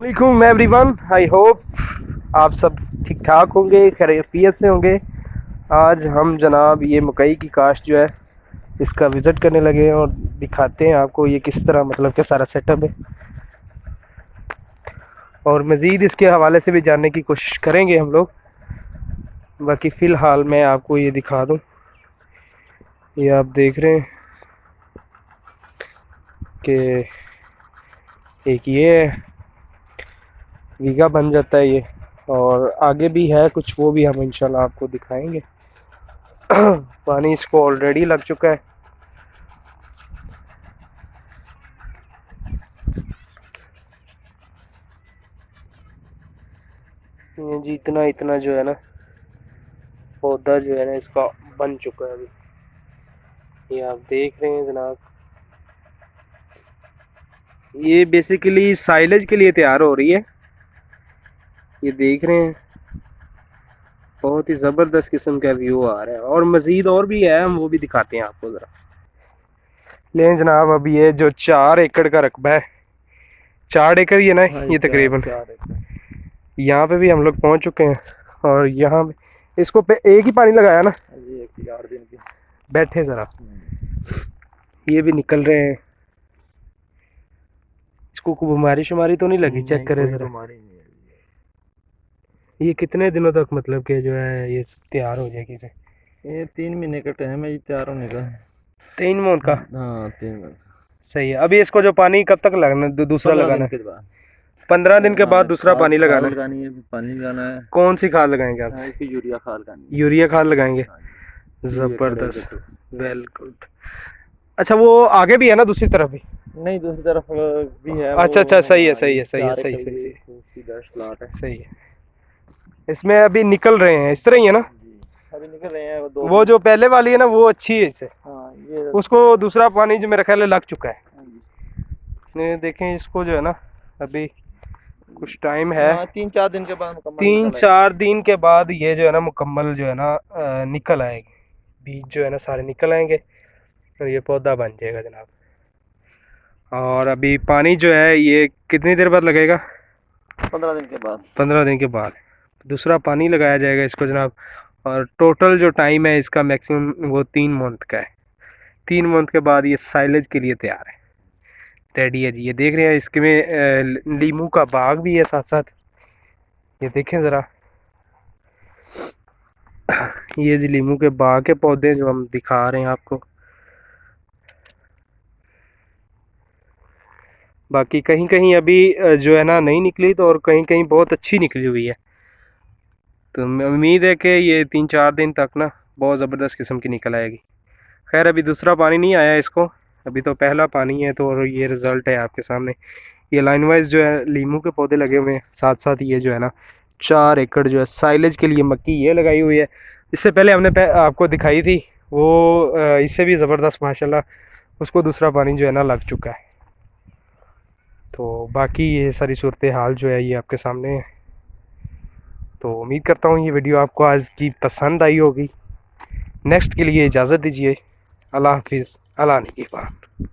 वालेकुम everyone, I hope आप सब ठीक ठाक होंगे, खैरियत से होंगे। आज हम जनाब ये मकई की काश्त जो है इसका विज़िट करने लगे हैं और दिखाते हैं आपको ये किस तरह मतलब कि सारा सेटअप है, और मज़ीद इसके हवाले से भी जानने की कोशिश करेंगे हम लोग। बाकी फ़िलहाल मैं आपको ये दिखा दूँ, ये आप देख रहे हैं कि एक ये है, वीगा बन जाता है ये, और आगे भी है कुछ, वो भी हम इंशाल्लाह आपको दिखाएंगे। पानी इसको ऑलरेडी लग चुका है। ये जी इतना इतना जो है ना पौधा जो है ना इसका बन चुका है अभी, ये आप देख रहे हैं जनाब। ये बेसिकली साइलेज के लिए तैयार हो रही है, ये देख रहे हैं। बहुत ही ज़बरदस्त किस्म का व्यू आ रहा है, और मज़ीद और भी है, हम वो भी दिखाते हैं आपको ज़रा। लें जनाब, अब ये जो 4 एकड़ का रकबा है, 4 एकड़ ही है ना, ये तकरीबन 4 एकड़। यहाँ पे भी हम लोग पहुँच चुके हैं। और यहाँ इसको पे एक ही पानी लगाया ना, ये 8 दिन की। बैठे ज़रा, ये भी निकल रहे हैं। इसको कोई बीमारी शुमारी तो नहीं लगी? चेक करें ज़रा। बीमारी नहीं है। ये कितने दिनों तक मतलब कि जो है ये तैयार हो जाएगी इसे? ये 3 महीने का टाइम है ये तैयार होने का। 3 माह का? हाँ 3 महीने। सही है। अभी इसको जो पानी कब तक लगाना, दूसरा 15 लगाना दिन है? के बाद। 15 दिन के बाद दूसरा खाद पानी खाद लगाना है? लगानी है, पानी लगाना है। कौन सी खाद लगाएंगे आप? इसकी यूरिया खाद लगानी है। यूरिया खाद लगाएंगे? हाँ जी। ज़बरदस्त, वेल गुड। अच्छा, वो आगे भी है ना दूसरी तरफ भी? नहीं, दूसरी तरफ भी है। अच्छा अच्छा, सही है हाँ, सही ये है सही है 4 सही एकड़ सही ये सही सीधा स्लॉट है। सही है। इसमें अभी निकल रहे हैं, इस तरह ही है ना? जी, अभी निकल रहे हैं वो जो पहले वाली है ना वो अच्छी है इससे। हाँ ये उसको दूसरा पानी जो मेरा ख्याल है लग चुका है। हाँ जी। ये देखें, इसको जो है ना अभी कुछ टाइम है। हाँ, 3-4 दिन के बाद मुकम्मल तीन निकल आएगी। चार दिन के बाद ये जो है ना मुकम्मल जो है ना निकल आएगी, बीज जो है ना सारे निकल आएंगे और ये पौधा बन जाएगा जनाब। और अभी पानी जो है ये कितनी देर बाद लगेगा? 15 दिन के बाद। 15 दिन के बाद दूसरा पानी लगाया जाएगा इसको जनाब। और टोटल जो टाइम है इसका मैक्सिमम वो 3 मंथ का है। 3 मंथ के बाद ये साइलेज के लिए तैयार है, रेडी है जी। ये देख रहे हैं इसके में लीमू का बाग भी है साथ साथ, ये देखें ज़रा। ये जी लीमू के बाग के पौधे जो हम दिखा रहे हैं आपको। बाकी कहीं कहीं अभी जो है ना नहीं निकली, तो और कहीं कहीं बहुत अच्छी निकली हुई है। तो उम्मीद है कि ये 3-4 दिन तक ना बहुत ज़बरदस्त किस्म की निकल आएगी। खैर अभी दूसरा पानी नहीं आया इसको, अभी तो पहला पानी है। तो और ये रिज़ल्ट है आपके सामने। ये लाइन वाइज जो है लीमू के पौधे लगे हुए हैं, साथ साथ ये जो है ना 4 एकड़ जो है साइलेज के लिए मक्की ये लगाई हुई है। इससे पहले हमने आपको दिखाई थी वो इससे भी ज़बरदस्त माशाल्लाह, उसको दूसरा पानी जो है ना लग चुका है। तो बाकी ये सारी सूरत हाल जो है ये आपके सामने है। तो उम्मीद करता हूँ ये वीडियो आपको आज की पसंद आई होगी। नेक्स्ट के लिए इजाज़त दीजिए। अल्लाह हाफिज़, अल्लाह निगहबान।